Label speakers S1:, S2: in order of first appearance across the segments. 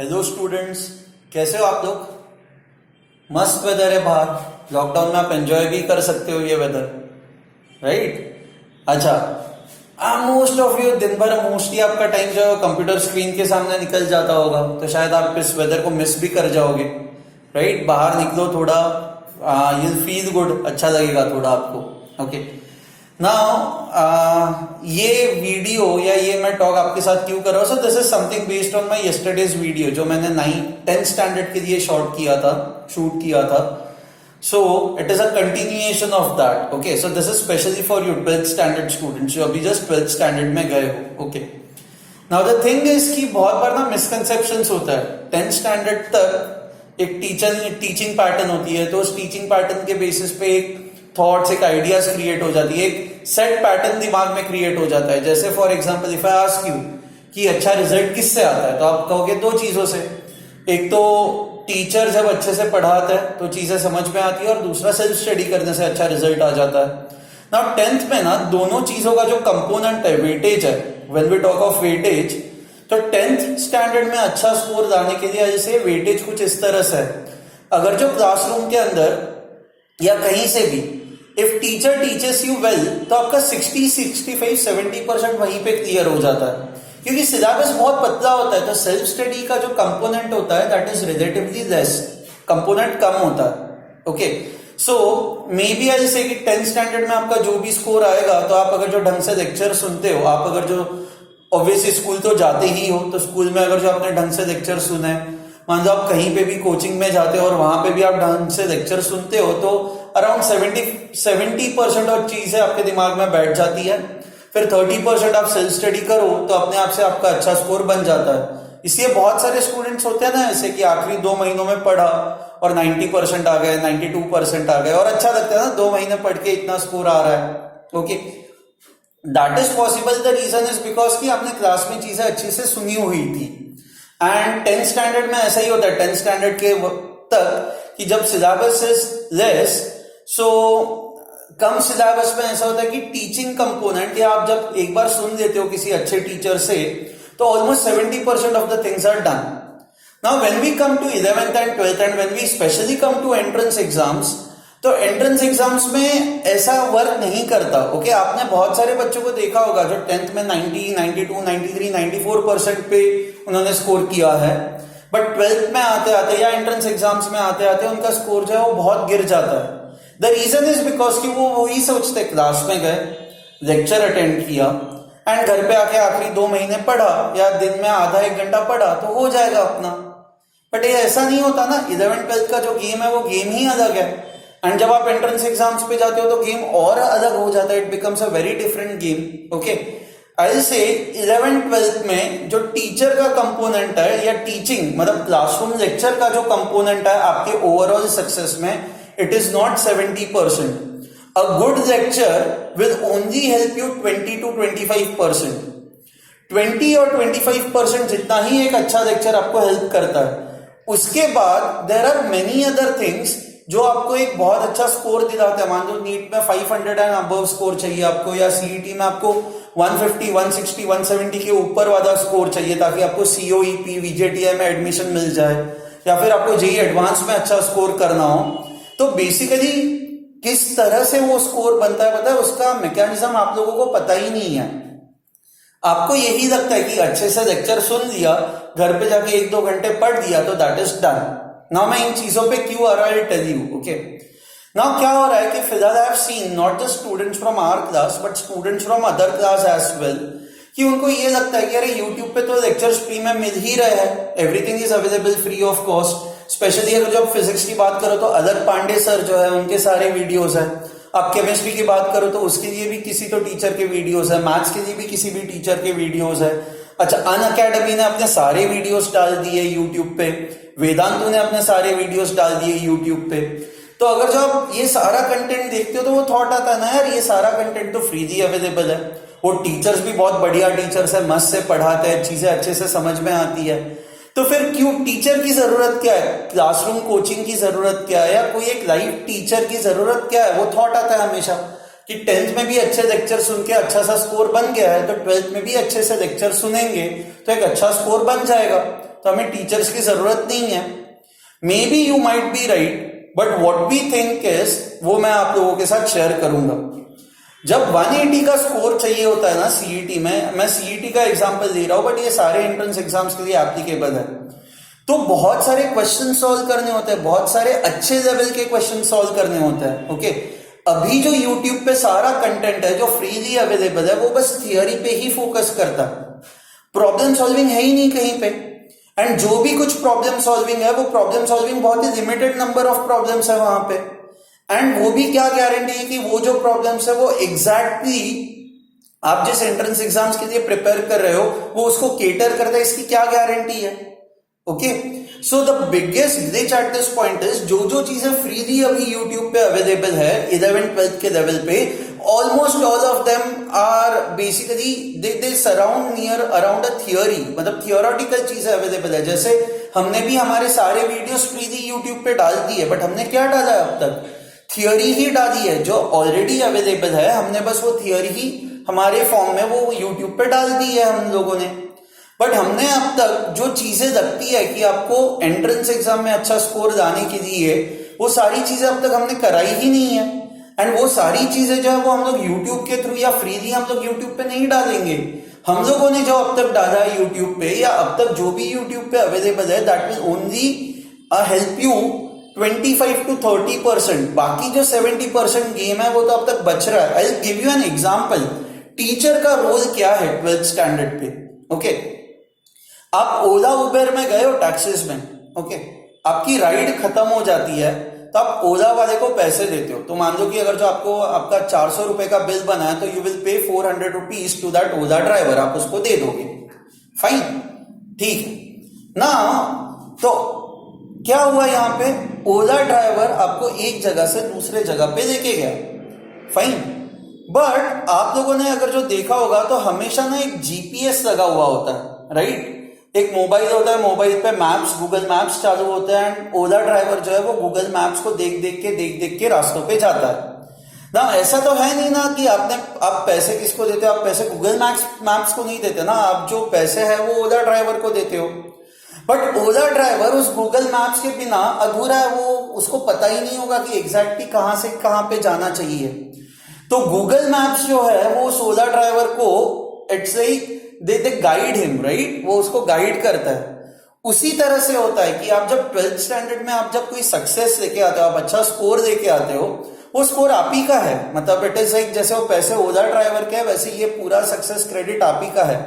S1: Hello students, कैसे हो आप लोग। मस्त वेदर है बाहर, लॉकडाउन में आप एंजॉय भी कर सकते हो ये वेदर, राइट। अच्छा, मोस्ट ऑफ यू दिन भर मोस्टली आपका टाइम जो है कंप्यूटर स्क्रीन के सामने निकल जाता होगा, तो शायद आप इस वेदर को मिस भी कर जाओगे, राइट। बाहर निकलो थोड़ा, यू फील गुड, अच्छा लगेगा थोड़ा आपको। ओके, नाउ ये वीडियो या ये मैं टॉक आपके साथ क्यों कर रहा हूँ, सो this is something based on my yesterday's video जो मैंने 10th स्टैंडर्ड के लिए शूट किया था। So it is a continuation of that. Okay, so this is specially for you 12th standard students जो अभी जस्ट 12th स्टैंडर्ड में गए हो। Okay, now the thing is कि बहुत बार ना मिसकंसेप्शंस होता है। 10th स्टैंडर्ड तक एक टीचिंग पैटर्न होती है, तो उस टीचिंग पैटर्न के बेसिस पे एक थॉट्स, एक आइडियाज क्रिएट हो जाती है, एक सेट पैटर्न दिमाग में क्रिएट हो जाता है। जैसे for example if I ask you कि अच्छा रिजल्ट किससे आता है, तो आप कहोगे दो चीजों से। एक तो टीचर जब अच्छे से पढ़ाता है तो चीजें समझ में आती है, और दूसरा सेल्फ स्टडी करने से अच्छा रिजल्ट आ जाता है। नाउ 10th में ना दोनों चीजों का जो कंपोनेंट है, वेटेज है, when we talk of weightage, तो 10th स्टैंडर्ड में अच्छा स्कोर लाने के लिए जैसे वेटेज कुछ इस तरह से है। अगर जो क्लासरूम के अंदर या कहीं से भी if teacher teaches you well, तो आपका 60, 65, 70% वहीं पे क्लियर हो जाता है, क्योंकि सिलेबस बहुत पतला होता है। तो सेल्फ स्टडी का जो कंपोनेंट होता है that is relatively less, component कम होता है। Okay, so may B I से कि 10th स्टैंडर्ड में आपका जो भी स्कोर आएगा, तो आप अगर जो ढंग से लेक्चर सुनते हो, आप अगर जो ऑब्वियसली स्कूल तो जाते ही हो, तो स्कूल में अगर जो आपने ढंग से लेक्चर सुने, मान लो आप कहीं पे भी कोचिंग में जाते हो और वहां पे भी आप ढंग से लेक्चर सुनते हो, तो अराउंड 70% और चीजें आपके दिमाग में बैठ जाती है। फिर 30% आप सेल्फ स्टडी करो तो अपने आप से आपका अच्छा स्कोर बन जाता है। इसलिए बहुत सारे स्टूडेंट्स होते हैं ना ऐसे कि आखिरी 2 महीनों में पढ़ा और 90% आ गए, 92% आ गए, और अच्छा लगता है ना 2 महीने पढ़ के इतना स्कोर आ रहा है। Okay, that is possible. The reason is because कि आपने क्लास में चीजें अच्छे से सुनी हुई थी। एंड 10th स्टैंडर्ड में ऐसा ही होता है, 10th स्टैंडर्ड के तक कि जब syllabus is less, so come syllabus में ऐसा होता है कि टीचिंग कंपोनेंट, या आप जब एक बार सुन लेते हो किसी अच्छे टीचर से, तो almost 70% of the things are done. Now when we come to 11th and 12th and when we specially come to entrance exams, तो एंट्रेंस एग्जाम्स में ऐसा वर्क नहीं करता। ओके, आपने बहुत सारे बच्चों को देखा होगा जो 10th में 90, 92, 93, 94% पे उन्होंने स्कोर किया है, बट 12th में आते आते या एंट्रेंस एग्जाम्स में आते आते उनका स्कोर जो है वो बहुत गिर जाता है। द रीजन इज बिकॉज कि वो वही सोचते, क्लास में गए, लेक्चर अटेंड किया एंड घर पे आके आखिरी 2 महीने पढ़ा या दिन में आधा 1 घंटा पढ़ा तो हो जाएगा अपना। बट ये ऐसा नहीं होता ना। 11th 12th का जो गेम है वो गेम ही अलग है, एंड जब आप एंट्रेंस एग्जाम्स पे जाते हो तो गेम और अलग हो जाता है। It becomes a very different game. Okay, I say 11th 12th में जो टीचर का कंपोनेंट है, या टीचिंग मतलब क्लासरूम लेक्चर का जो कंपोनेंट है आपके ओवरऑल सक्सेस में, it is not 70%. A good lecture will only help you 20 to 25%. 20 और 25% जितना ही एक अच्छा लेक्चर आपको हेल्प करता है। उसके बाद there are many other things जो आपको एक बहुत अच्छा स्कोर दिलाता है। मान लो नीट में 500 एंड अबव स्कोर चाहिए आपको, या सीईटी में आपको 150, 160, 170 के ऊपर वाला स्कोर चाहिए ताकि आपको सीओईपी, वीजेटीआई में एडमिशन मिल जाए, या फिर आपको जेईई एडवांस में अच्छा स्कोर करना हो। तो बेसिकली किस तरह से वो स्कोर बनता है पता है, उसका मैकेनिज्म आप लोगों को पता ही नहीं है। आपको यही लगता है कि अच्छे से लेक्चर सुन लिया, घर पे जाके 1-2 घंटे पढ़ दिया तो दैट इज डन। नाउ मैं इन चीजों पे क्यों आ रहा है टेल यू। ओके, नाउ क्या हो रहा है कि फिलहाल I have seen not just students from our class but students from other class as well, कि उनको ये लगता है कि अरे यूट्यूब पे तो लेक्चर्स फ्री में मिल ही रहे हैं, everything is available free of cost. Specially अगर जब फिजिक्स की बात करो तो अलग पांडे सर जो है उनके सारे वीडियोस हैं। आप केमिस्ट्री की बात करो तो उसके लिए भी किसी तो टीचर के वीडियोस है, मैथ्स के लिए भी किसी भी टीचर के वीडियोस है। अच्छा, अनअकैडमी ने अपने सारे वीडियोस डाल दिए यूट्यूब पे, वेदांतु ने अपने सारे वीडियोस डाल दिए यूट्यूब पे। तो अगर जब आप ये सारा कंटेंट देखते हो तो वो थॉट आता है ना यार, ये सारा कंटेंट तो फ्रीली अवेलेबल है। वो टीचर्स भी बहुत बढ़िया टीचर्स है, मस्त से पढ़ाते हैं, चीजें अच्छे से समझ में आती है। तो फिर क्यों टीचर की जरूरत क्या है, क्लासरूम कोचिंग की जरूरत क्या है, या कोई एक लाइव टीचर की जरूरत क्या है। वो थॉट आता है हमेशा कि 10th में भी अच्छे लेक्चर सुन के अच्छा सा स्कोर बन गया है तो 12th में भी अच्छे से लेक्चर सुनेंगे तो एक अच्छा स्कोर बन जाएगा। तो हमें टीचर्स की जरूरत नहीं है। Maybe you might be right, but what we think is, वो मैं आप लोगों के साथ शेयर करूंगा। जब 180 का स्कोर चाहिए होता है ना सीईटी में, मैं सीईटी का एग्जांपल दे रहा हूं बट ये सारे एंट्रेंस एग्जाम्स के लिए एप्लीकेबल है, तो बहुत सारे क्वेश्चन सॉल्व करने होते हैं, बहुत सारे अच्छे लेवल के क्वेश्चन सॉल्व करने होते हैं। ओके, अभी जो यूट्यूब पे सारा कंटेंट है जो फ्रीली अवेलेबल है वो बस थियरी पे ही फोकस करता है, प्रॉब्लम सॉल्विंग है ही नहीं कहीं पे। एंड जो भी कुछ प्रॉब्लम सॉल्विंग है वो प्रॉब्लम सॉल्विंग बहुत ही लिमिटेड नंबर ऑफ प्रॉब्लम्स है वहां पे। एंड वो भी क्या गारंटी है कि वो जो प्रॉब्लम्स है वो एग्जैक्टली आप जिस एंट्रेंस एग्जाम्स के लिए प्रिपेयर कर रहे हो वो उसको केटर करता है, इसकी क्या गारंटी है। Okay, so the biggest glitch at this point is जो चीजें फ्रीली अभी यूट्यूब पे अवेलेबल है 11th-12th के लेवल पे, almost all of them are basically they surround near around a theory, मतलब थियोरेटिकल चीजें अवेलेबल है। जैसे हमने भी हमारे सारे वीडियोस फ्रीली यूट्यूब पे डाल दिए, बट हमने क्या डाला है अब तक, थियोरी ही डाली है जो ऑलरेडी अवेलेबल है, हमने बस वो थियोरी ही हमारे फॉर्म में वो यूट्यूब पे डाल दी है हम लोगों ने। बट हमने अब तक जो चीजें लगती है कि आपको एंट्रेंस एग्जाम में अच्छा स्कोर लाने के लिए, वो सारी चीजें अब तक हमने कराई ही नहीं है। एंड वो सारी चीजें जो है वो हम लोग यूट्यूब के थ्रू या फ्रीली हम लोग यूट्यूब पे नहीं डालेंगे। हम लोगों ने जो अब तक डाला है यूट्यूब पे या अब तक जो भी यूट्यूब पे अवेलेबल है, that will only help you 25 to 30%। बाकी जो 70% गेम है वो तो अब तक बच रहा है। I give you an example, teacher का रोल क्या है 12th स्टैंडर्ड पे। ओके, आप ओला उबेर में गए हो टैक्सीज में, ओके, आपकी राइड खत्म हो जाती है तो आप ओला वाले को पैसे देते हो। तो मान लो कि अगर जो आपको आपका 400 रुपए का बिल बना है तो you will pay 400 rupees to that Ola driver, आप उसको दे दोगे, फाइन, ठीक है ना। तो क्या हुआ यहाँ पे, ओला ड्राइवर आपको एक जगह से दूसरे जगह पे लेके गया, फाइन। बट आप लोगों ने अगर जो देखा होगा तो हमेशा ना एक जीपीएस लगा हुआ होता है, राइट। एक मोबाइल होता है, मोबाइल पे मैप्स, गूगल मैप्स चालू होता है एंड ओला ड्राइवर जो है वो गूगल मैप्स को देख देख के रास्तों पे जाता है ना। ऐसा तो है नहीं ना कि आप पैसे किसको देते हो, आप पैसे गूगल मैप्स को नहीं देते ना, आप जो पैसे है वो ओला ड्राइवर को देते हो। बट ओला ड्राइवर उस गूगल मैप्स के बिना अधूरा है, वो उसको पता ही नहीं होगा कि एग्जैक्टली कहां से कहां पे जाना चाहिए। तो गूगल मैप्स जो है वो उस ओला ड्राइवर को it's like they guide him, right, वो उसको गाइड करता है। उसी तरह से होता है कि आप जब 12th स्टैंडर्ड में आप जब कोई सक्सेस लेके आते हो, आप अच्छा स्कोर लेके आते हो, वो स्कोर आप ही का है। मतलब इट इज लाइक जैसे वो पैसे ओला ड्राइवर के है, वैसे ये पूरा सक्सेस क्रेडिट आप ही का है।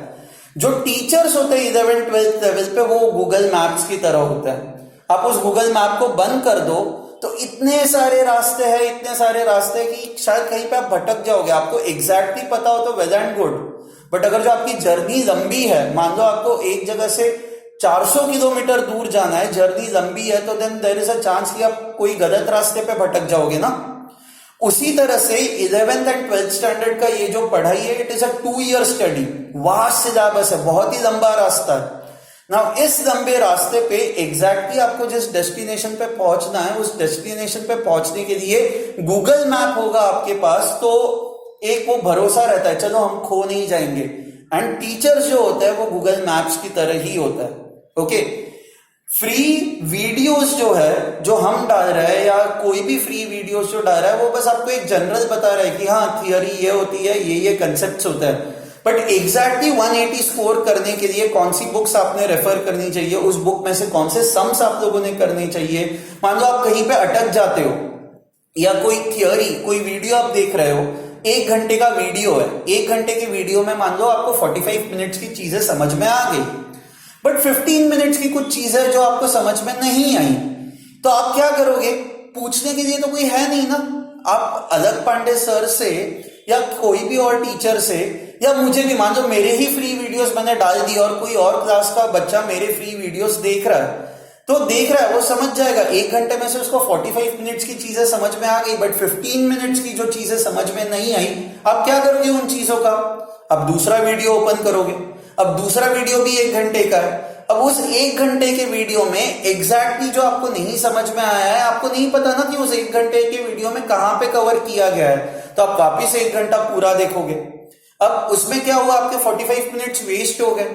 S1: जो टीचर्स होते हैं 11th-12th लेवल पे वो गूगल मैप्स की तरह होता है। आप उस गूगल मैप को बंद कर दो तो इतने सारे रास्ते हैं, इतने सारे रास्ते कि शायद कहीं पे आप भटक जाओगे। आपको एग्जैक्टली पता हो तो वेल एंड गुड, बट अगर जो आपकी जर्नी लंबी है, मान लो आपको एक जगह से 400 किलोमीटर दूर जाना है, जर्नी लंबी है, तो then there is a chance कि आप कोई गलत रास्ते पे भटक जाओगे ना। उसी तरह से 11th एंड 12th स्टैंडर्ड का ये जो पढ़ाई है, it is a 2-year study, vast syllabus है, बहुत ही लंबा रास्ता है ना। इस लंबे रास्ते पे एग्जैक्टली आपको जिस डेस्टिनेशन पे पहुंचना है, उस डेस्टिनेशन पे पहुंचने के लिए गूगल मैप होगा आपके पास, तो एक वो भरोसा रहता है चलो हम खो नहीं जाएंगे। एंड टीचर्स जो होता है वो गूगल मैप्स की तरह ही होता है। ओके, फ्री वीडियोस जो है जो हम डाल रहे हैं या कोई भी फ्री वीडियोस जो डाल रहा है वो बस आपको एक जनरल बता रहा है कि हाँ थियरी ये होती है, ये कंसेप्ट होता है। बट एग्जैक्टली 180 स्कोर करने के लिए कौन सी बुक्स आपने रेफर करनी चाहिए, उस बुक में से कौन से सम्स आप लोगों ने करने चाहिए। मान लो आप कहीं पे अटक जाते हो या कोई थियरी, कोई वीडियो आप देख रहे हो, 1 घंटे का वीडियो है, 1 घंटे के वीडियो में मान लो आपको 45 मिनट्स की चीजें समझ में आ गई, बट 15 मिनट्स की कुछ चीजें जो आपको समझ में नहीं आई, तो आप क्या करोगे, पूछने के लिए तो कोई है नहीं ना। आप अलग पांडे सर से या कोई भी और टीचर से या मुझे भी, मान लो मेरे ही फ्री वीडियोस मैंने डाल दी और कोई और क्लास का बच्चा मेरे फ्री वीडियोस देख रहा है, तो देख रहा है वो समझ जाएगा। 1 घंटे में से उसको 45 मिनट्स की चीजें समझ में आ गई, बट 15 मिनट्स की जो चीजें समझ में नहीं आई, आप क्या करोगे उन चीजों का, अब दूसरा वीडियो ओपन करोगे। अब दूसरा वीडियो भी 1 घंटे का है, अब उस 1 घंटे के वीडियो में एग्जैक्टली जो आपको नहीं समझ में आया है, आपको नहीं पता ना कि उस 1 घंटे के वीडियो में कहां पे कवर किया गया है, तो आप वापिस 1 घंटा पूरा देखोगे। अब उसमें क्या हुआ, आपके 45 मिनट्स वेस्ट हो गए।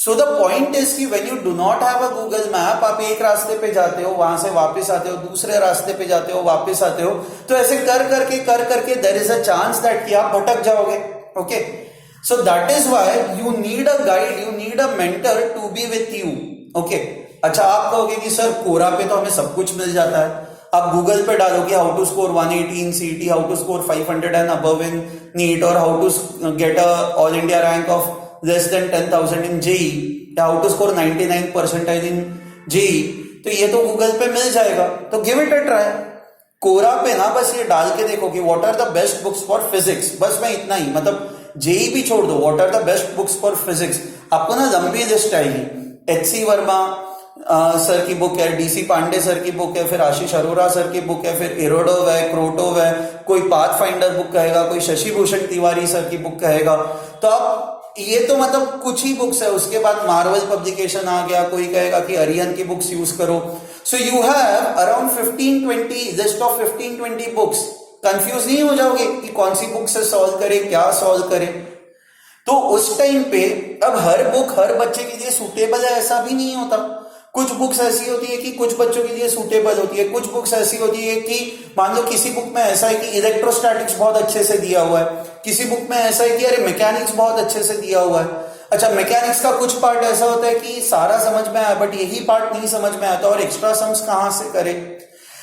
S1: सो द पॉइंट इज कि when you do not have a Google map, आप एक रास्ते पे जाते हो, वहां से वापस आते हो, दूसरे रास्ते पे जाते हो, वापस आते हो, तो ऐसे कर करके there is a chance that कि आप भटक जाओगे. Okay, so that is why you need a guide, you need a mentor to be with you. Okay, अच्छा आप कहोगे कि सर कोरा पे तो हमें सब कुछ मिल जाता है. आप गूगल पे डालोगे how to score 180 in CET, how to score 500 and above in NEET, और how to get a all India rank of less than 10,000 in JEE, या how to score 99 percentile in JEE, तो ये तो Google पे मिल जाएगा. तो give it a try. Quora पे ना बस ये डाल के देखो कि what are the best books for physics, बस मैं इतना ही, मतलब जेई भी छोड़ दो, what are the best books for physics. आपको ना लंबी लिस्ट आएगी. एचसी वर्मा सर की बुक है, डीसी पांडे सर की बुक है, फिर आशीष अरोरा सर की बुक है, फिर एरोडोव है, क्रोटोव है, कोई पाथ फाइंडर बुक कहेगा, कोई शशि भूषण तिवारी सर की बुक कहेगा. तो आप ये तो मतलब कुछ ही बुक्स है. उसके बाद मार्वल पब्लिकेशन आ गया, कोई कहेगा कि अरियन की बुक्स यूज करो. So you have around 15-20 list of 15-20 books. Confuse नहीं हो जाओगे कि कौन सी बुक से सॉल्व करे, क्या सॉल्व करे. तो उस टाइम पे अब हर बुक हर बच्चे के लिए सूटेबल है ऐसा भी नहीं होता. कुछ बुक्स ऐसी होती है कि कुछ बच्चों के लिए सूटेबल होती है, कुछ बुक्स ऐसी होती है कि मान लो किसी बुक में ऐसा है कि इलेक्ट्रोस्टैटिक्स बहुत अच्छे से दिया हुआ है, किसी बुक में ऐसा है कि अरे मैकेनिक्स बहुत अच्छे से दिया हुआ है. अच्छा, मैकेनिक्स का कुछ पार्ट ऐसा होता है कि सारा समझ में आया बट यही पार्ट नहीं समझ में आता, और एक्स्ट्रा सम्स कहां से करें.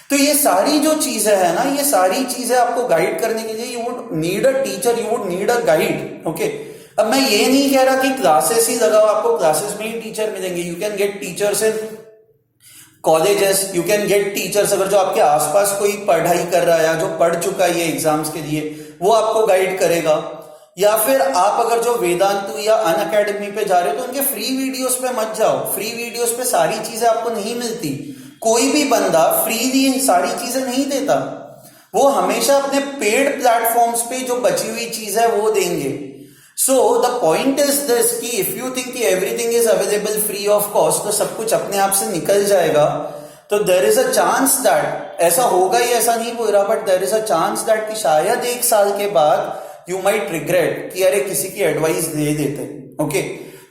S1: तो ये सारी जो चीजें है ना, ये सारी चीजें आपको गाइड करने के लिए you would need a teacher, you would need a guide. Okay, अब मैं ये नहीं कह रहा कि क्लासेस ही लगाओ, आपको क्लासेस में ही टीचर मिलेंगे. You can get teachers in colleges, you can get teachers, अगर जो आपके आसपास कोई पढ़ाई कर रहा है या जो पढ़ चुका है ये एग्जाम्स के लिए, वो आपको गाइड करेगा. या फिर आप अगर जो वेदांतु या अन अकेडमी पे जा रहे हो तो उनके फ्री वीडियोस पे मत जाओ. फ्री वीडियोस पे सारी चीजें आपको नहीं मिलती. कोई भी बंदा फ्रीली सारी चीजें नहीं देता. वो हमेशा अपने पेड प्लेटफॉर्म्स पे जो बची हुई चीज है वो देंगे. So the point is this कि इफ यू थिंक कि everything is available free of cost, तो सब कुछ अपने आप से निकल जाएगा. तो there is a chance that ऐसा होगा ही, ऐसा नहीं बोल रहा, but there is a chance that कि शायद 1 साल के बाद यू माइट रिग्रेट कि अरे किसी की एडवाइस दे देते. Okay,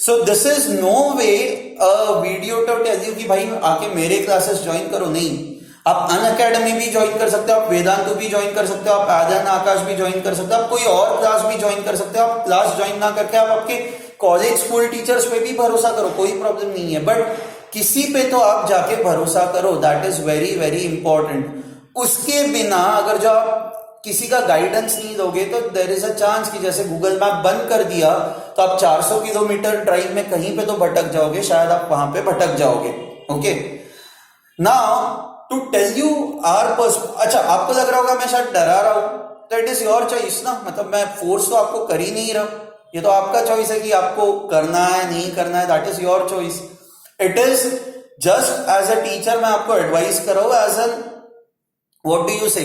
S1: so this is no way a video to tell you कि भाई आके मेरे क्लासेस ज्वाइन करो. नहीं, आप अन अकेडमी भी ज्वाइन कर सकते हो, आप वेदांतु भी ज्वाइन कर सकते हो, आप आदन आकाश भी ज्वाइन कर सकते हो, आप कोई और क्लास भी ज्वाइन कर सकते हो. आप क्लास ज्वाइन ना करके आप आपके कॉलेज स्कूल टीचर्स पे भी भरोसा करो, कोई प्रॉब्लम नहीं है, बट किसी पे तो आप जाके भरोसा करो. That is very very important. उसके बिना अगर जो आप किसी का गाइडेंस नहीं दोगे तो देयर इज अ चांस कि जैसे गूगल मैप बंद कर दिया तो आप 400 किलोमीटर ड्राइव में कहीं पे तो भटक जाओगे, शायद आप वहां पे भटक जाओगे. Okay, now to tell you are अच्छा आपको लग रहा होगा मैं शायद डरा रहा हूं, तो इट इज योर चॉइस ना, मतलब मैं फोर्स तो आपको कर ही नहीं रहा. ये तो आपका चॉइस है कि आपको करना है नहीं करना है. That is your choice. It is just as a teacher मैं आपको एडवाइस कर रहा हूं, as an what do you say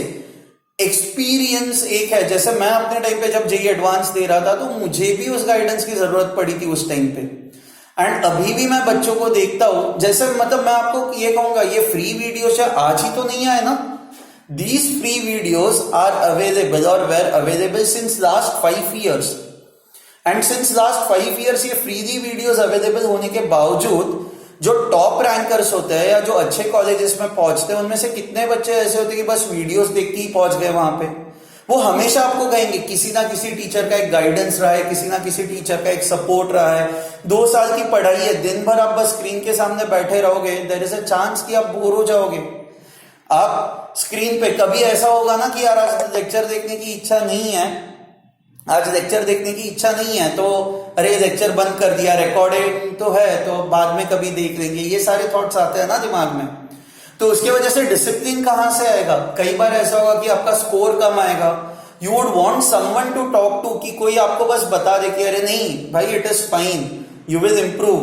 S1: experience एक है. जैसे मैं अपने टाइम पे जब जेईई एडवांस दे रहा था तो मुझे भी उस गाइडेंस की जरूरत पड़ी थी उस टाइम पे. एंड अभी भी मैं बच्चों को देखता हूं, जैसे मतलब मैं आपको ये कहूंगा ये फ्री वीडियोस आज ही तो नहीं आए ना. These free videos are available और were available since last 5 years. And since last 5 years ये फ्रीली वीडियोस अवेलेबल होने के बावजूद जो टॉप रैंकर्स होते हैं या जो अच्छे कॉलेजेस में पहुंचते हैं उनमें से कितने बच्चे ऐसे होते हैं कि बस वीडियोस देख के ही पहुंच गए वहां पे. वो हमेशा आपको कहेंगे किसी ना किसी टीचर का एक गाइडेंस रहा है, किसी ना किसी टीचर का एक सपोर्ट रहा है. 2 साल की पढ़ाई है, दिन भर आप बस स्क्रीन के सामने बैठे रहोगे, देयर इज अ चांस कि आप बोर हो जाओगे. आप स्क्रीन पे कभी ऐसा होगा ना कि यार आज लेक्चर देखने की इच्छा नहीं है, आज लेक्चर देखने की इच्छा नहीं है, तो अरे लेक्चर बंद कर दिया, रिकॉर्डिंग तो है तो बाद में कभी देख लेंगे. ये सारे थॉट्स आते हैं ना दिमाग में. तो उसकी वजह से डिसिप्लिन कहां से आएगा. कई बार ऐसा होगा कि आपका स्कोर कम आएगा. You would want someone to talk to, कि कोई आपको बस बता दे कि अरे नहीं भाई it is fine, you will improve,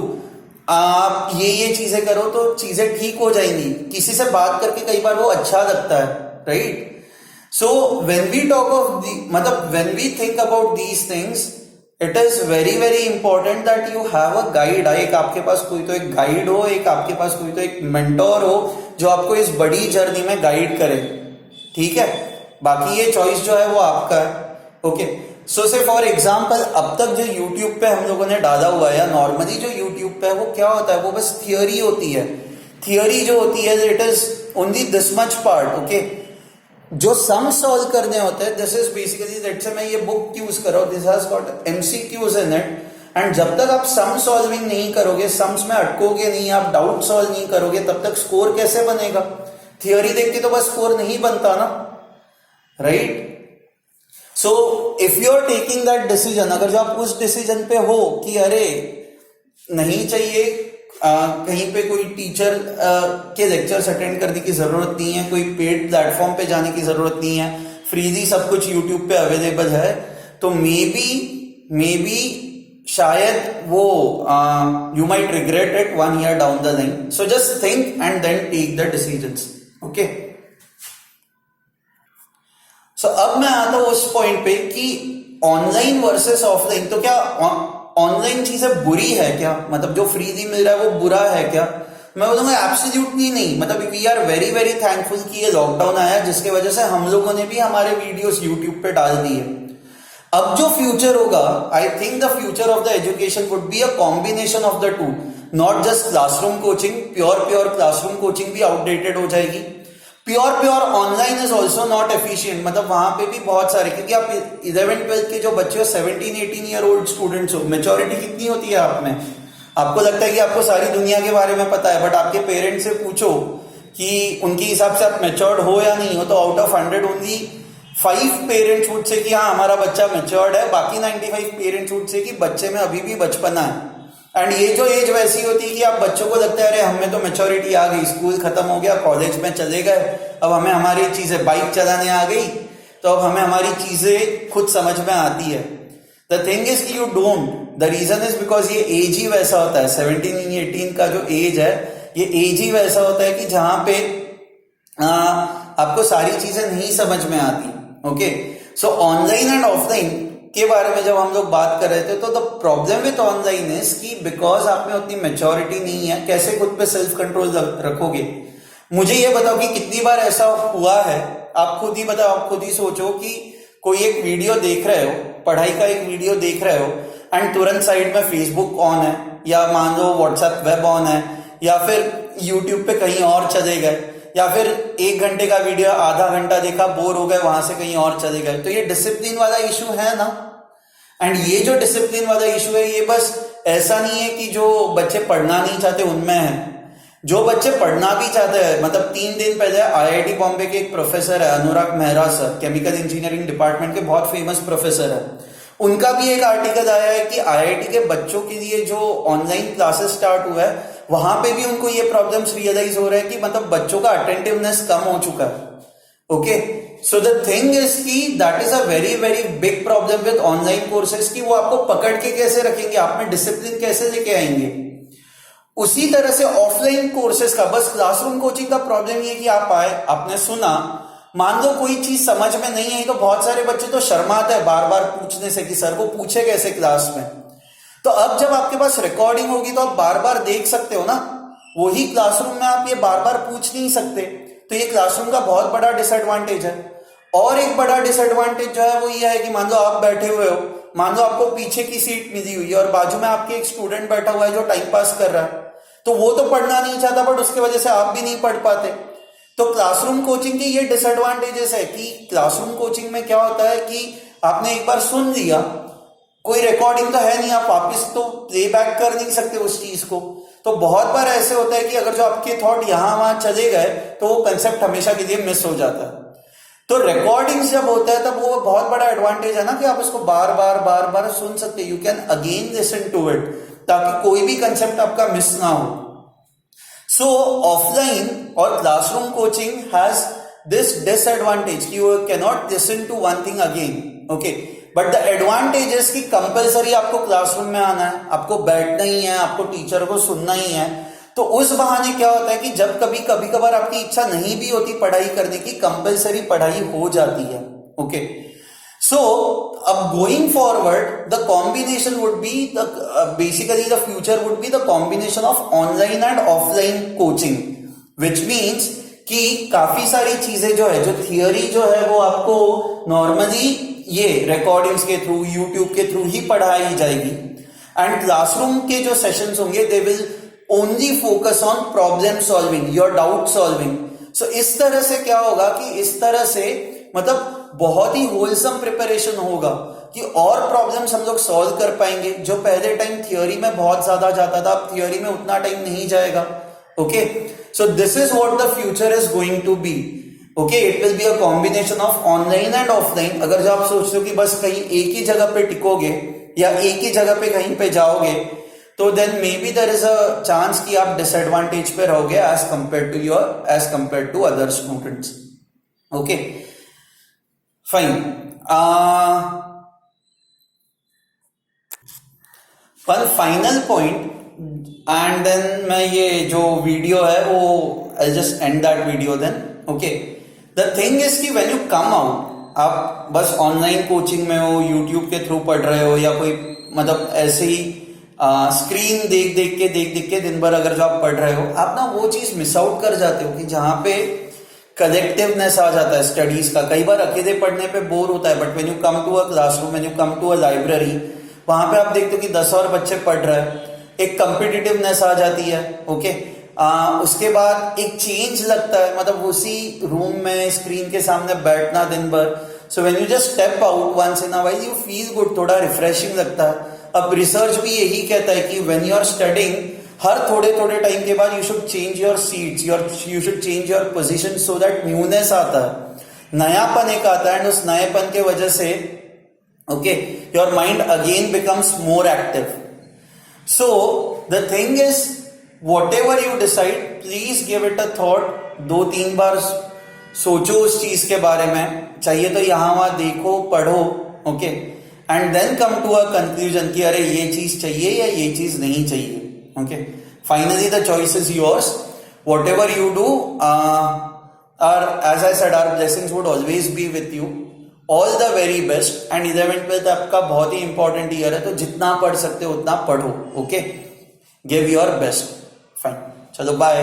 S1: आप ये चीजें करो तो चीजें ठीक हो जाएंगी. किसी से बात करके कई बार वो अच्छा लगता है, right. So when we talk of मतलब when we think about these things, it is very very important that you have a guide. एक आपके पास कोई तो एक गाइड हो, एक आपके पास कोई तो एक मेंटोर हो जो आपको इस बड़ी जर्नी में गाइड करे. ठीक है, बाकी ये चॉइस जो है वो आपका है. ओके, सो से फॉर एग्जाम्पल अब तक जो यूट्यूब पे हम लोगों ने डाला हुआ है या नॉर्मली जो यूट्यूब पे है वो क्या होता है, वो बस थियोरी होती है. थियोरी जो होती है it is only this much part. Okay, जो सम सॉल्व करने होते हैं this is basically, let's say मैं ये बुक यूज कर रहा हूं, this has got MCQs in it, and जब तक आप सम सॉल्विंग नहीं करोगे, सम्स में अटकोगे नहीं, आप डाउट सॉल्व नहीं करोगे, तब तक स्कोर कैसे बनेगा? थियोरी देख के तो बस स्कोर नहीं बनता ना, right? So if you are taking that decision, अगर जो आप उस डिसीजन पे हो कि अरे नहीं चाहिए कहीं पे कोई टीचर के लेक्चर्स अटेंड करने की जरूरत नहीं है, कोई पेड प्लेटफॉर्म पे जाने की जरूरत नहीं है, फ्रीली सब कुछ यूट्यूब पे अवेलेबल है, तो मे बी शायद वो you might regret it 1 year down the line. So just think and then take the decisions. Okay, so अब मैं आता हूं उस पॉइंट पे कि ऑनलाइन वर्सेस ऑफलाइन. तो क्या ऑनलाइन चीजें बुरी है क्या? मतलब जो फ्रीली मिल रहा है वो बुरा है क्या? मैं बोलूंगा एब्सोल्युटली नहीं. मतलब we are very very thankful कि ये लॉकडाउन आया जिसके वजह से हम लोगों ने भी हमारे वीडियोस यूट्यूब पे डाल दिए. अब जो फ्यूचर होगा, I think the future of the education would be a combination of the two, not just classroom coaching. Pure classroom coaching भी आउटडेटेड हो जाएगी. Pure online is also not efficient. मतलब वहां पे भी बहुत सारे, क्योंकि आप 11-12 के जो बच्चे हो, 17-18 ईयर ओल्ड स्टूडेंट्स हो, मेच्योरिटी कितनी होती है आप में? आपको लगता है कि आपको सारी दुनिया के बारे में पता है, बट आपके पेरेंट्स से पूछो कि उनके हिसाब से आप मेच्योर्ड हो या नहीं हो, तो out of 100 only 5 parents would say कि हाँ हमारा बच्चा मेच्योर्ड है, बाकी 95 पेरेंट्स वुड से कि बच्चे में अभी भी बचपना है. एंड ये जो एज वैसी होती है कि आप बच्चों को लगता है अरे हमें तो मेच्योरिटी आ गई, स्कूल खत्म हो गया, कॉलेज में चले गए, अब हमें हमारी चीजें, बाइक चलाने आ गई तो अब हमें हमारी चीजें खुद समझ में आती है. द थिंग इज कि you don't. The reason is because ये एज ही वैसा होता है, 17-18 का जो एज है, ये एज ही वैसा होता है कि जहां पे आपको सारी चीजें नहीं समझ में आती. Okay, so online and offline के बारे में जब हम लोग बात कर रहे थे, तो the problem with online is कि बिकॉज आप में उतनी मेच्योरिटी नहीं है, कैसे खुद पे सेल्फ कंट्रोल रखोगे? मुझे ये बताओ कि कितनी बार ऐसा हुआ है, आप खुद ही बताओ, आप खुद ही सोचो कि कोई एक वीडियो देख रहे हो, पढ़ाई का एक वीडियो देख रहे हो, एंड तुरंत साइड में फेसबुक ऑन है, या मान लो व्हाट्सएप वेब ऑन है, या फिर यूट्यूब पे कहीं और चले गए, या फिर 1 घंटे का वीडियो आधा घंटा देखा, बोर हो गए, वहां से कहीं और चले गए. तो ये डिसिप्लिन वाला इशू है ना. एंड ये जो डिसिप्लिन वाला इशू है, ये बस ऐसा नहीं है कि जो बच्चे पढ़ना नहीं चाहते उनमें है, जो बच्चे पढ़ना भी चाहते हैं. मतलब 3 दिन पहले आईआईटी बॉम्बे के एक प्रोफेसर है, Anurag Mehra sir, chemical engineering department के बहुत फेमस प्रोफेसर है, उनका भी एक आर्टिकल आया है कि आईआईटी के बच्चों के लिए जो ऑनलाइन क्लासेस स्टार्ट हुआ है, वहां पे भी उनको ये प्रॉब्लम्स रियलाइज हो रहे हैं कि मतलब बच्चों का अटेंटिवनेस कम हो चुका है. Okay, so the thing is कि that is a very very big problem with online courses कि वो आपको पकड़ के कैसे रखेंगे, आप में डिसिप्लिन कैसे लेके आएंगे. उसी तरह से ऑफलाइन कोर्सेज का, बस क्लासरूम कोचिंग का प्रॉब्लम ये कि आप आए, आपने सुना, मान लो कोई चीज समझ में नहीं आई, तो बहुत सारे बच्चे तो शर्माते हैं बार बार पूछने से कि सर को पूछे कैसे क्लास में. तो अब जब आपके पास रिकॉर्डिंग होगी तो आप बार बार देख सकते हो ना, वही क्लासरूम में आप ये बार बार पूछ नहीं सकते. तो ये क्लासरूम का बहुत बड़ा डिसएडवांटेज है. और एक बड़ा डिसएडवांटेज जो है वो ये है कि मान लो आप बैठे हुए हो, मान लो आपको पीछे की सीट मिली हुई है और बाजू में आपके एक स्टूडेंट बैठा हुआ है जो टाइम पास कर रहा है, तो वो तो पढ़ना नहीं चाहता, बट उसकी वजह से आप भी नहीं पढ़ पाते. तो क्लासरूम कोचिंग के ये डिसएडवांटेजेस है कि क्लासरूम कोचिंग में क्या होता है कि आपने एक बार सुन लिया, कोई रिकॉर्डिंग तो है नहीं, आप वापस तो प्लेबैक कर नहीं सकते उस चीज को. तो बहुत बार ऐसे होता है कि अगर जो आपके थॉट यहां वहां चले गए तो वो कंसेप्ट हमेशा के लिए मिस हो जाता है. तो रिकॉर्डिंग जब होता है तब वो बहुत बड़ा एडवांटेज है ना कि आप उसको बार बार सुन सकते, you can again listen to it, ताकि कोई भी कंसेप्ट आपका मिस ना हो. सो ऑफलाइन और classroom coaching has this disadvantage कि you can not listen to one thing again. Okay, but the advantage is कि कंपलसरी आपको क्लासरूम में आना है, आपको बैठना ही है, आपको टीचर को सुनना ही है. तो उस बहाने क्या होता है कि जब कभी कभार आपकी इच्छा नहीं भी होती पढ़ाई करने की, कंपलसरी पढ़ाई हो जाती है. ओके, सो अब going forward the combination would be basically the future would be the combination of online and offline coaching, which means कि काफी सारी चीजें जो है, जो थियोरी जो है वो आपको नॉर्मली ये रिकॉर्डिंग्स के थ्रू, यूट्यूब के थ्रू ही पढ़ाई जाएगी। एंड क्लासरूम के जो सेशंस होंगे they will only focus on problem solving, your doubt solving. So इस तरह से क्या होगा कि इस तरह से मतलब बहुत ही होलसम प्रिपरेशन होगा कि और प्रॉब्लम्स हम लोग सॉल्व कर पाएंगे। जो पहले टाइम थियोरी में बहुत ज्यादा जाता था, अब थियोरी में उतना टाइम नहीं जाएगा। Okay, so this is what the future is going to be. Okay, it will be a combination of online and offline. अगर जो आप सोचते हो कि बस कहीं एक ही जगह पे टिकोगे या एक ही जगह पे कहीं पे जाओगे, तो then maybe there is a chance कि आप डिसएडवांटेज पे रहोगे as compare to other students. Okay, fine. One final point and then मैं ये जो वीडियो है वो I just and that video then. Okay, the thing is कि व्हेन यू कम आउट, आप बस ऑनलाइन कोचिंग में हो, यूट्यूब के थ्रू पढ़ रहे हो या कोई मतलब ऐसे ही स्क्रीन देख देख के दिन भर अगर जो आप पढ़ रहे हो, आप ना वो चीज मिस आउट कर जाते हो कि जहां पे कलेक्टिवनेस आ जाता है स्टडीज का। कई बार अकेले पढ़ने पे बोर होता है, but when you come to a classroom, when you come to a library, वहां पे आप देखते हो कि 10 और बच्चे पढ़ रहे हैं, एक कंपिटिटिवनेस आ जाती है। ओके, उसके बाद एक चेंज लगता है, मतलब उसी रूम में स्क्रीन के सामने बैठना दिन भर। So when you just step out once in a while you feel good, थोड़ा रिफ्रेशिंग लगता है। अब रिसर्च भी यही कहता है कि व्हेन यू आर स्टडिंग, हर थोड़े थोड़े टाइम के बाद you should change your seats, you should change your position so that newness आता है, नयापन एक आता है। एंड उस नएपन के वजह से okay your mind again becomes more active. So the thing is whatever you decide, please give it a thought। 2-3 बार सोचो उस चीज के बारे में, चाहिए तो यहां वहां देखो, पढ़ो। Okay, and then come to a conclusion कि अरे ये चीज चाहिए या ये चीज नहीं चाहिए। Okay, finally the choice is yours. whatever you do, as I said, our blessings would always be with you। All the very best. And 11th 12th आपका बहुत ही इंपॉर्टेंट ईयर है, तो जितना पढ़ सकते हो उतना पढ़ो। Okay, give your best. Fine, चलो बाय।